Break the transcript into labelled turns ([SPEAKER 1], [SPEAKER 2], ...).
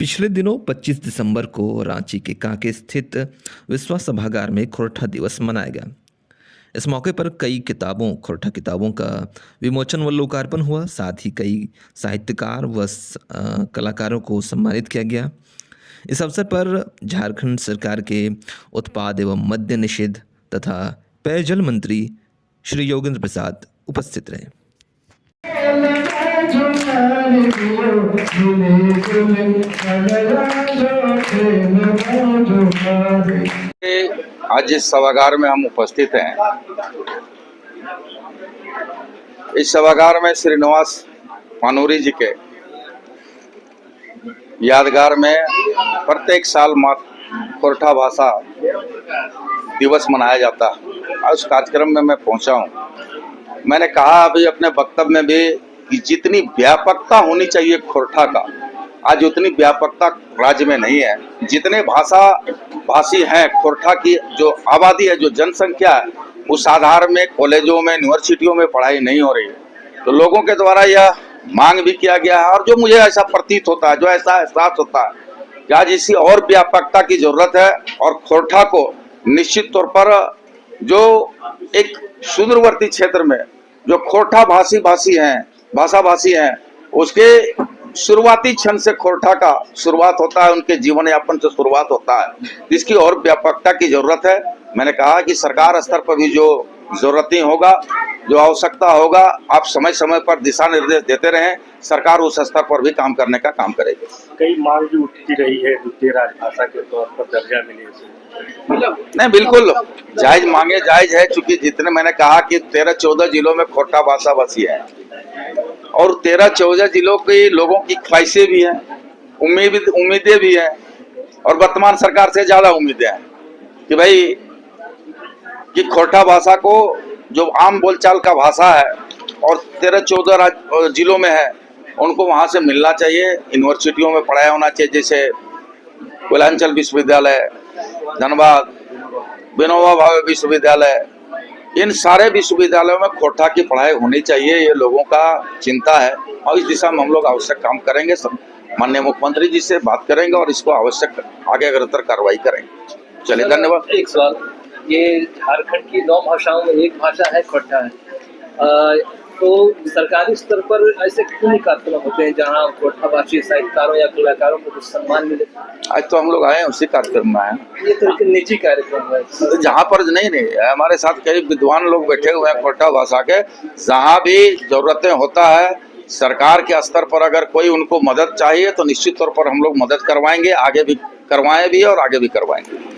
[SPEAKER 1] पिछले दिनों 25 दिसंबर को रांची के कांके स्थित विश्वास सभागार में खोरठा दिवस मनाया गया। इस मौके पर कई खोरठा किताबों का विमोचन व लोकार्पण हुआ। साथ ही कई साहित्यकार व कलाकारों को सम्मानित किया गया। इस अवसर पर झारखंड सरकार के उत्पाद एवं मद्य निषेध तथा पेयजल मंत्री श्री योगेंद्र प्रसाद उपस्थित रहे।
[SPEAKER 2] आज जिस सभागार में हम उपस्थित हैं, इस सभागार में श्रीनिवास पानूरी जी के यादगार में प्रत्येक साल खोरठा भाषा दिवस मनाया जाता है। और उस कार्यक्रम में मैं पहुंचा हूं। मैंने कहा अभी अपने वक्तव्य में भी कि जितनी व्यापकता होनी चाहिए खोरठा का, आज उतनी व्यापकता राज्य में नहीं है। जितने भाषी हैं, खोरठा की जो आबादी है, जो जनसंख्या है, उस आधार में कॉलेजों में, यूनिवर्सिटियों में पढ़ाई नहीं हो रही है। तो लोगों के द्वारा यह मांग भी किया गया है और जो मुझे ऐसा प्रतीत होता है, जो ऐसा एहसास होता है कि आज इसी और व्यापकता की जरूरत है। और खोरठा को निश्चित तौर पर जो एक सुदूरवर्ती क्षेत्र में जो खोरठा भाषाभाषी हैं, उसके शुरुआती क्षण से खोरठा का शुरुआत होता है, उनके जीवन यापन से शुरुआत होता है, जिसकी और व्यापकता की जरूरत है। मैंने कहा कि सरकार स्तर पर भी जो जरूरती होगा, जो आवश्यकता होगा, आप समय समय पर दिशा निर्देश देते रहें, सरकार उस स्तर पर भी काम करने का काम करेगी।
[SPEAKER 3] कई मांग भी उठती रही है, द्वितीय राजभाषा के तौर पर दर्जा मिले।
[SPEAKER 2] नहीं, बिल्कुल जायज मांगे जायज है, क्योंकि जितने मैंने कहा कि 13-14 जिलों में खोरठा भाषाभाषी है और 13-14 जिलों के लोगों की ख्वाहिशें भी हैं, उम्मीदें भी हैं और वर्तमान सरकार से ज्यादा उम्मीदें हैं कि भाई कि खोरठा भाषा को जो आम बोलचाल का भाषा है और 13-14 जिलों में है, उनको वहां से मिलना चाहिए। यूनिवर्सिटियों में पढ़ाया होना चाहिए, जैसे कोयलांचल विश्वविद्यालय, धनबाद, विनोबा भावे विश्वविद्यालय, इन सारे विश्वविद्यालयों में खोरठा की पढ़ाई होनी चाहिए। ये लोगों का चिंता है और इस दिशा में हम लोग आवश्यक काम करेंगे। माननीय मुख्यमंत्री जी से बात करेंगे और इसको आवश्यक आगे अग्रतर कार्रवाई करेंगे। चलिए, धन्यवाद।
[SPEAKER 4] एक सवाल, ये झारखंड की 9 भाषाओं में एक भाषा है खोरठा है, तो सरकारी स्तर पर ऐसे कितने कार्यक्रम होते हैं जहां खोरठा भाषी साहित्यकारों या कलाकारों को कुछ सम्मान मिले?
[SPEAKER 2] आज तो हम लोग आए उसी कार्यक्रम में आए।
[SPEAKER 4] ये तो एक निजी कार्यक्रम है
[SPEAKER 2] जहाँ पर नहीं, हमारे साथ कई विद्वान लोग बैठे हुए हैं खोरठा भाषा के। जहाँ भी जरूरतें होता है, सरकार के स्तर पर अगर कोई उनको मदद चाहिए तो निश्चित तौर पर हम लोग मदद करवाएंगे, आगे भी करवाएं भी और आगे भी करवाएंगे।